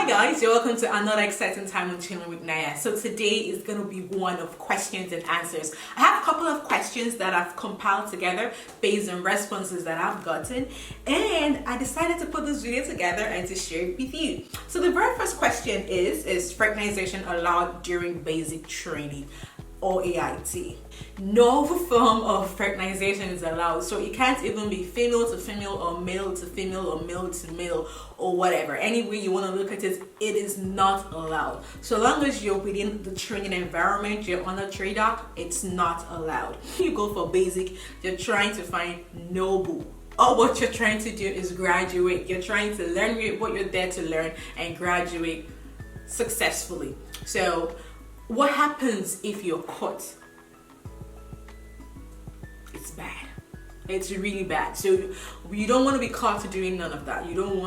Hi guys, you're welcome to another exciting time on Chilling with Neye. So today is going to be one of questions and answers. I have a couple of questions that I've compiled together based on responses that I've gotten, and I decided to put this video together and to share it with you. So the very first question is fraternization allowed during basic training or AIT? No form of fraternization is allowed, so it can't even be female to female or male to female or male to male or whatever. Any way you want to look at it, it is not allowed. So long as you're within the training environment, you're on a trade-off, it's not allowed. You go for basic, you're trying to find noble. All what you're trying to do is graduate. You're trying to learn what you're there to learn and graduate successfully. So what happens if you're caught? It's bad. It's really bad. So you don't want to be caught doing none of that. You don't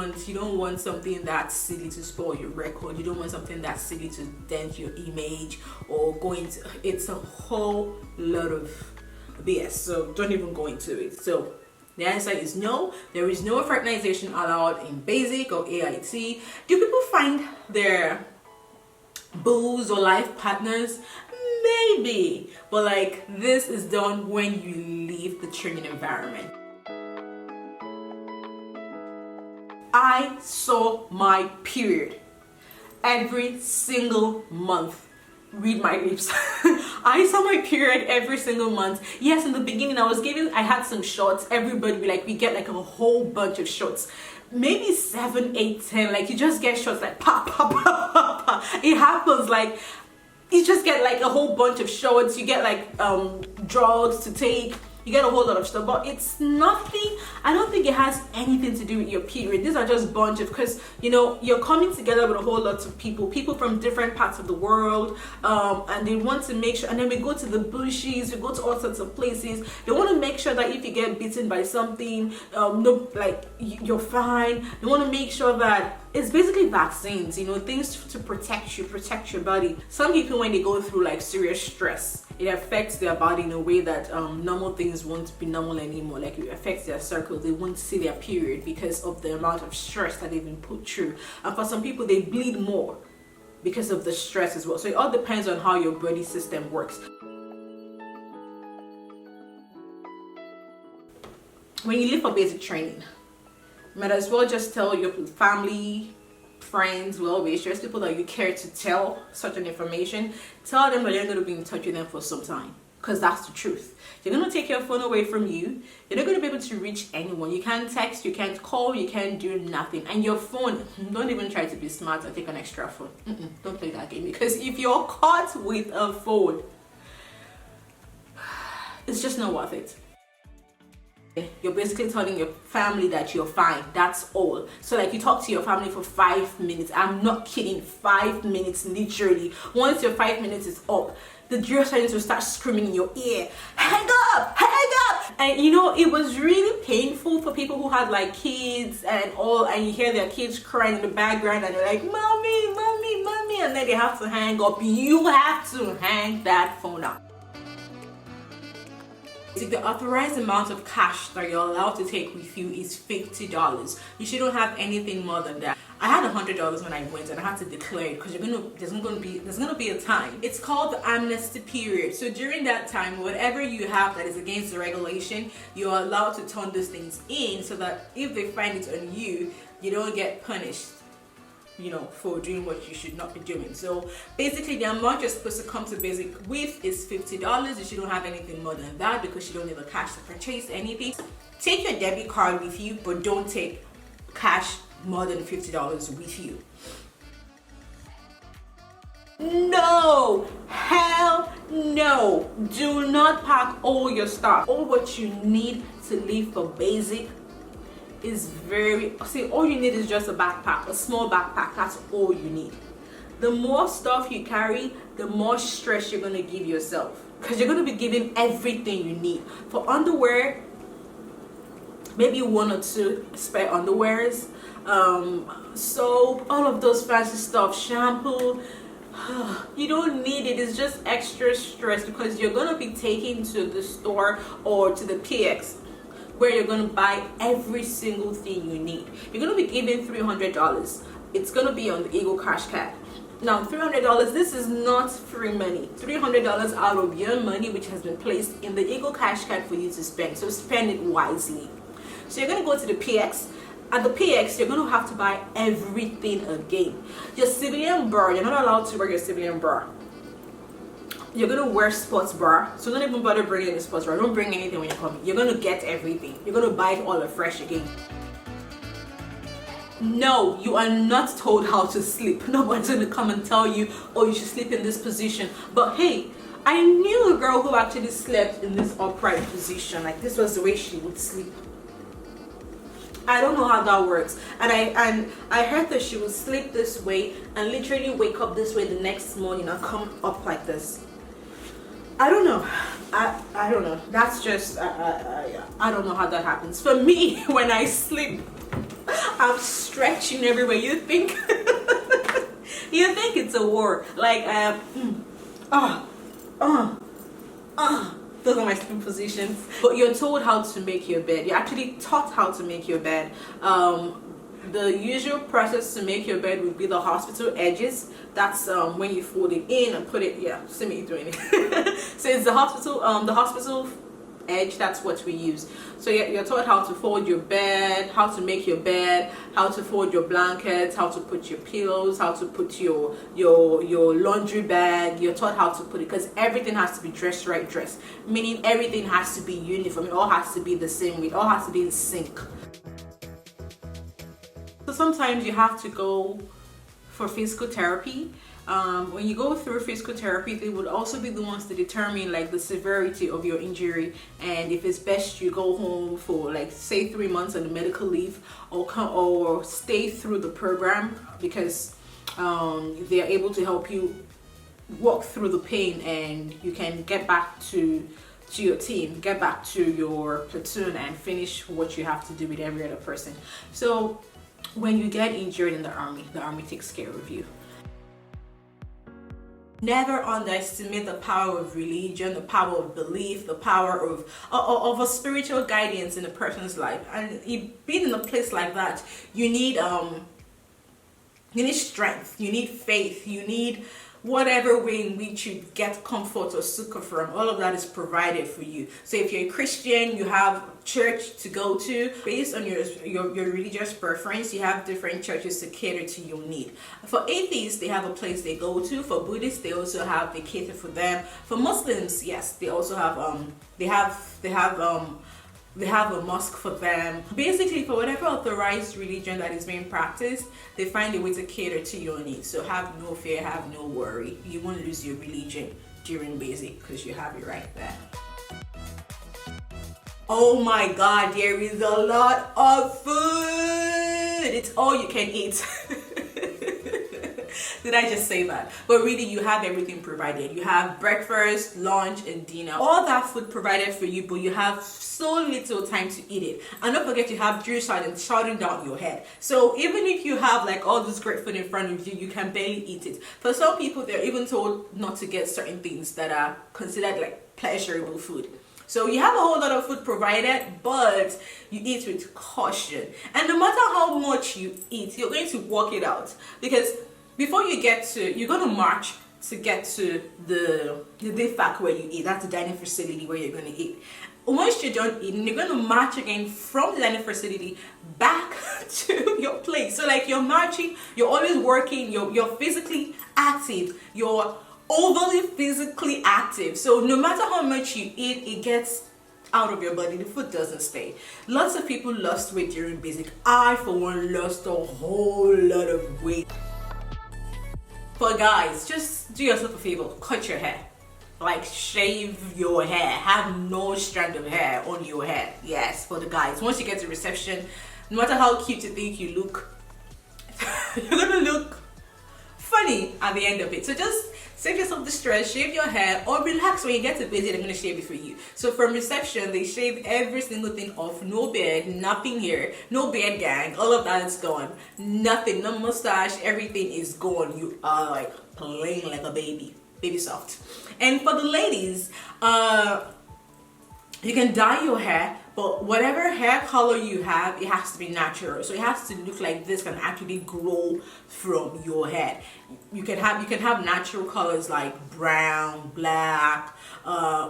want something that's silly to spoil your record. You don't want something that's silly to dent your image or go into. It's a whole lot of BS. So don't even go into it. So the answer is no. There is no fraternization allowed in basic or AIT. Do people find their bulls or life partners? Maybe, but like this is done when you leave the training environment. I saw my period every single month. Read my lips. I saw my period every single month. Yes, in the beginning I had some shots. Everybody we get like a whole bunch of shots. Maybe 7, 8, 10. Like you just get shots like pop, pop, pop, pop, pop. It happens like you just get like a whole bunch of shots. You get like drugs to take. You get a whole lot of stuff, but it's nothing. I don't think it has anything to do with your period. These are just bunch of, because you're coming together with a whole lot of people from different parts of the world, and they want to make sure. And then we go to the bushes, we go to all sorts of places. They want to make sure that if you get bitten by something, you're fine. They want to make sure that it's basically vaccines, things to protect your body. Some people, when they go through like serious stress, it affects their body in a way that normal things won't be normal anymore. Like it affects their circle. They won't see their period because of the amount of stress that they've been put through. And for some people, they bleed more because of the stress as well. So it all depends on how your body system works. When you live for basic training, you might as well just tell your family, friends, well-wishers, people that you care to tell such an information. Tell them that you're going to be in touch with them for some time, because that's the truth. They're going to take your phone away from you. You're not going to be able to reach anyone. You can't text, you can't call, you can't do nothing. And your phone, don't even try to be smart and take an extra phone. Don't play that game, because if you're caught with a phone, it's just not worth it. You're basically telling your family that you're fine. That's all. So like you talk to your family for 5 minutes. I'm not kidding. 5 minutes, literally. Once your 5 minutes is up, the drill sergeant will start screaming in your ear, hang up, hang up. And it was really painful for people who had like kids and all, and you hear their kids crying in the background and they're like, mommy, mommy, mommy, and then they have to hang up. You have to hang that phone up. The authorized amount of cash that you're allowed to take with you is $50. You shouldn't have anything more than that. I had $100 when I went, and I had to declare it because there's gonna be a time. It's called the amnesty period. So during that time, whatever you have that is against the regulation, you're allowed to turn those things in, so that if they find it on you, you don't get punished for doing what you should not be doing. So basically the amount you're supposed to come to basic with is $50. You shouldn't have anything more than that, because you don't need the cash to purchase anything. Take your debit card with you, but don't take cash more than $50 with you. No, hell no. Do not pack all your stuff. All what you need to leave for basic is all you need is just a backpack, a small backpack. That's all you need. The more stuff you carry, the more stress you're going to give yourself, because you're going to be giving everything you need. For underwear, maybe 1 or 2 spare underwears, soap, all of those fancy stuff, shampoo. You don't need it. It's just extra stress, because you're going to be taking to the store or to the PX where you're going to buy every single thing you need. You're going to be giving $300 it's gonna be on the Eagle Cash Card. Now, $300, this is not free money. $300 out of your money, which has been placed in the Eagle Cash Card for you to spend. So spend it wisely. So you're going to go to the PX. At the PX, you're going to have to buy everything again. Your civilian bra, you're not allowed to wear your civilian bra. You're going to wear sports bra. So don't even bother bringing the sports bra. Don't bring anything when you're coming. You're going to get everything. You're going to buy it all afresh again. No, you are not told how to sleep. Nobody's going to come and tell you, oh, you should sleep in this position. But hey, I knew a girl who actually slept in this upright position. Like, this was the way she would sleep. I don't know how that works. And I heard that she would sleep this way and literally wake up this way the next morning and come up like this. I don't know. I don't know. That's just, I don't know how that happens. For me, when I sleep, I'm stretching everywhere. You think it's a war. Like, those are my sleeping positions. But you're told how to make your bed. You're actually taught how to make your bed. The usual process to make your bed would be the hospital edges. That's when you fold it in and put it, yeah, see me doing it. So it's the hospital edge, that's what we use. So you're taught how to fold your bed, how to make your bed, how to fold your blankets, how to put your pillows, how to put your laundry bag. You're taught how to put it, because everything has to be dressed, meaning everything has to be uniform. It all has to be the same. It all has to be in sync. So sometimes you have to go for physical therapy. When you go through physical therapy, they would also be the ones to determine like the severity of your injury, and if it's best you go home for like say 3 months on the medical leave, or stay through the program, because they are able to help you walk through the pain and you can get back to your team, get back to your platoon and finish what you have to do with every other person. So when you get injured in the army takes care of you. Never underestimate the power of religion, the power of belief, the power of a spiritual guidance in a person's life. And being in a place like that, you need strength, you need faith, you need whatever way in which you get comfort or succor from. All of that is provided for you. So if you're a Christian, you have church to go to. Based on your religious preference, you have different churches to cater to your need. For atheists, they have a place they go to. For Buddhists, they also have, they cater for them. For Muslims, yes, they also have they have a mosque for them. Basically, for whatever authorized religion that is being practiced, they find a way to cater to your needs. So have no fear, have no worry. You won't lose your religion during basic, because you have it right there. Oh my God, there is a lot of food. It's all you can eat. Did I just say that? But really, you have everything provided. You have breakfast, lunch, and dinner. All that food provided for you, but you have so little time to eat it. And don't forget, you have drill sergeants shouting down your head. So even if you have like all this great food in front of you, you can barely eat it. For some people, they're even told not to get certain things that are considered like pleasurable food. So you have a whole lot of food provided, but you eat with caution. And no matter how much you eat, you're going to work it out, because before you get to, you're going to march to get to the DFAC where you eat. That's the dining facility where you're going to eat. Once you're done eating, you're going to march again from the dining facility back to your place. So like you're marching, you're always working, you're physically active, you're overly physically active. So no matter how much you eat, it gets out of your body. The food doesn't stay. Lots of people lost weight during basic. I for one lost a whole lot of weight. For guys, just do yourself a favor, cut your hair. Like shave your hair, have no strand of hair on your head. Yes, for the guys. Once you get to reception, no matter how cute you think you look, you're gonna look funny at the end of it. So just save yourself the stress, shave your hair, or relax when you get to basic. They're gonna shave it for you. So from reception, they shave every single thing off. No beard, nothing here, no beard gang, all of that is gone. Nothing, no mustache, everything is gone. You are like playing like a baby soft. And for the ladies, you can dye your hair, But whatever hair color you have, it has to be natural. So it has to look like this can actually grow from your head. You can have natural colors like brown, black,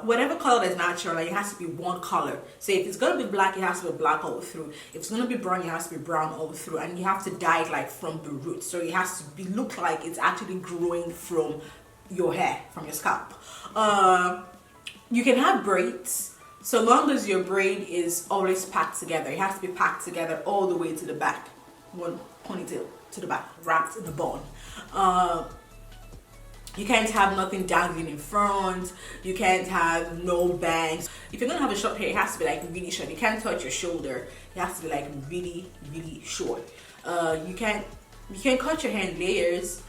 whatever color is natural. Like, it has to be one color. So if it's gonna be black, it has to be black all through. If it's gonna be brown, it has to be brown all through. And you have to dye it like from the root. So it has to look like it's actually growing from your hair, from your scalp. You can have braids, so long as your braid is always packed together. It has to be packed together all the way to the back, one ponytail to the back, wrapped in a bun. You can't have nothing dangling in front. You can't have no bangs. If you're gonna have a short hair, it has to be like really short. You can't touch your shoulder. It has to be like really, really short. You can cut your hair in layers.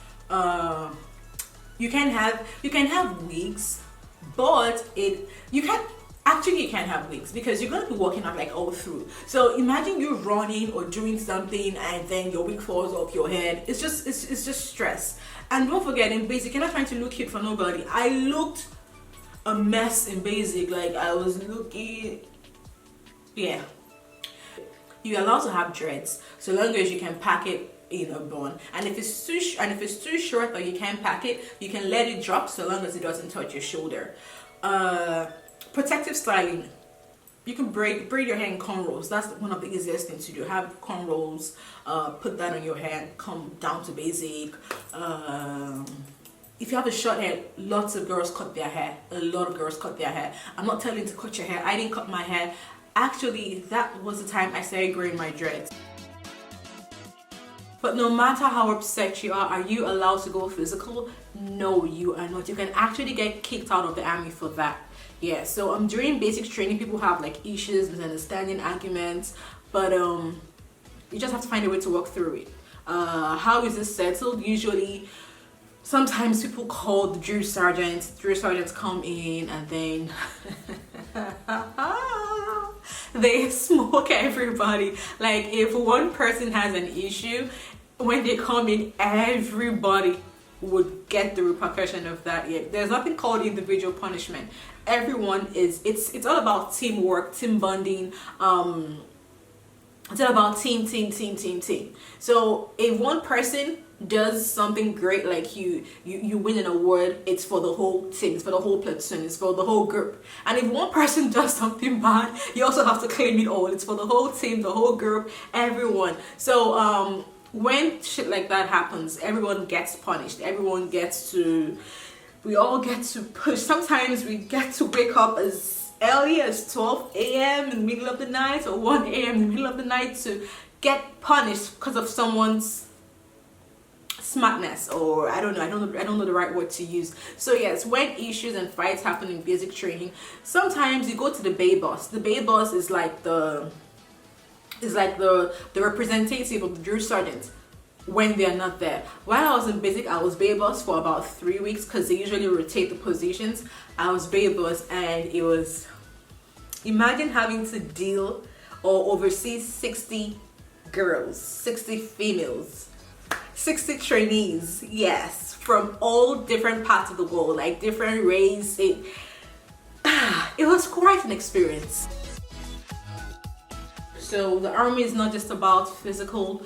You can have wigs, but you can't have wigs because you're gonna be walking out like all through. So imagine you're running or doing something and then your wig falls off your head. It's just stress. And don't forget, in basic, you're not trying to look cute for nobody. I looked a mess in basic. Like, I was looking, yeah. You're allowed to have dreads so long as you can pack it in a bun. And if it's too short or you can't pack it, you can let it drop so long as it doesn't touch your shoulder. Protective styling. You can braid your hair in cornrows. That's one of the easiest things to do. Have cornrows, put that on your hair, come down to basic. If you have a short hair, lots of girls cut their hair. A lot of girls cut their hair. I'm not telling you to cut your hair. I didn't cut my hair. Actually, that was the time I started growing my dreads. But no matter how upset you are you allowed to go physical? No, you are not. You can actually get kicked out of the army for that. Yeah, so during basic training, people have like issues, misunderstanding, arguments, but you just have to find a way to work through it. How is this settled? Usually, sometimes people call the drill sergeants. Drill sergeants come in and then they smoke everybody. Like, if one person has an issue, when they come in, everybody would get the repercussion of that. Yeah, there's nothing called individual punishment. Everyone it's all about teamwork, team bonding. It's all about team. So if one person does something great, like you win an award, it's for the whole team, it's for the whole platoon, it's for the whole group. And if one person does something bad, you also have to claim it all. It's for the whole team, the whole group, everyone. So when shit like that happens, everyone gets punished. We all get to push. Sometimes we get to wake up as early as 12 a.m. in the middle of the night or 1 a.m. in the middle of the night to get punished because of someone's smartness, or I don't know the right word to use. So yes, when issues and fights happen in basic training, sometimes you go to the bay boss. The bay boss is like the representative of the drill sergeant when they're not there. While I was in basic, I was bay boss for about 3 weeks because they usually rotate the positions. I was bay boss, and it was, imagine having to deal or oversee 60 girls, 60 females, 60 trainees, yes, from all different parts of the world, like different race. It was quite an experience. So the army is not just about physical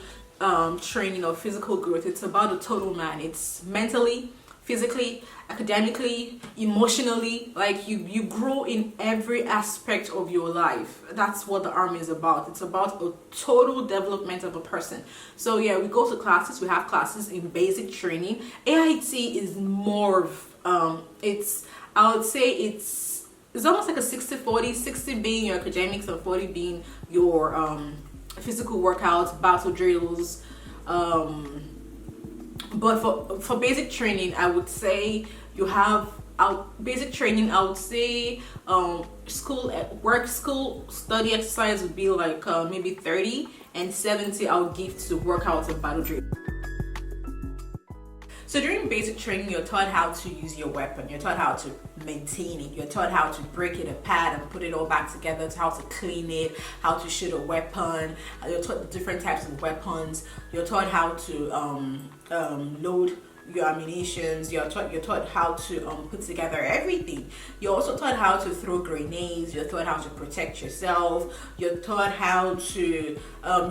training or physical growth. It's about a total man. It's mentally, physically, academically, emotionally. Like you grow in every aspect of your life. That's what the army is about. It's about a total development of a person. So yeah, we go to classes. We have classes in basic training. AIT is more of I would say it's almost like a 60-40, 60 being your academics and 40 being your physical workouts, battle drills. But for basic training, I would say you have basic training. I would say school study exercise would be like maybe 30, and 70 I would give to workouts and battle drills. So during basic training, you're taught how to use your weapon. You're taught how to maintain it. You're taught how to break it apart and put it all back together, how to clean it, how to shoot a weapon. You're taught the different types of weapons. You're taught how to load your ammunitions. You're taught how to put together everything. You're also taught how to throw grenades. You're taught how to protect yourself. You're taught how to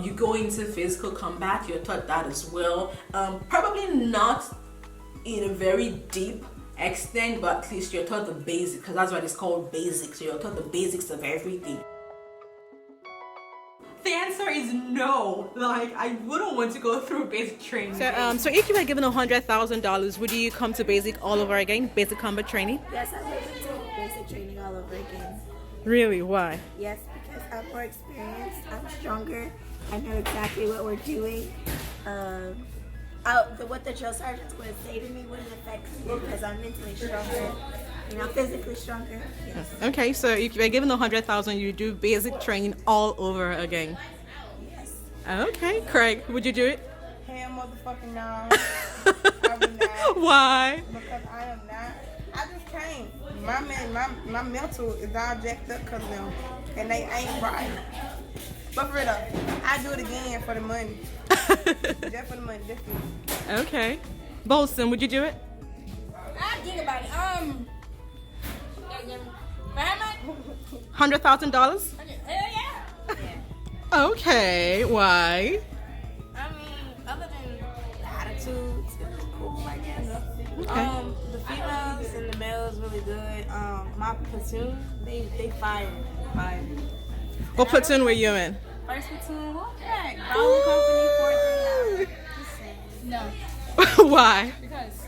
you go into physical combat. You're taught that as well. Probably not in a very deep extent, but at least you're taught the basics, because that's what it's called, basics. So you're taught the basics of everything. The answer is no. Like, I wouldn't want to go through basic training. So if you were given $100,000, would you come to basic all over again? Basic combat training? Yes, I would do basic training all over again. Really? Why? Yes, because I'm more experienced. I'm stronger. I know exactly what we're doing. What the drill sergeants would say to me wouldn't affect me because I'm mentally stronger. Physically stronger. Yes. Okay, so if you were given $100,000, you do basic training all over again. Yes. Okay, Craig, would you do it? Hell motherfucking no. I would not. Why? Because I am not. I just can't. My mental is all jacked up because of them. And they ain't right. But for real though, I do it again for the money. Just for the money, just for it. Okay. Bolson, would you do it? I think about it. For how much? $100,000? Hell yeah. Okay, why? I mean, other than the attitudes, it's cool, I guess. Okay. The females and the males really good. My platoon, they fire. What platoon were you in? First platoon, Wolfpack. Bowling Company, 439. No, Why? because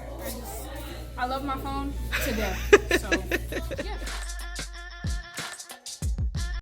I love my phone to death. So, yeah.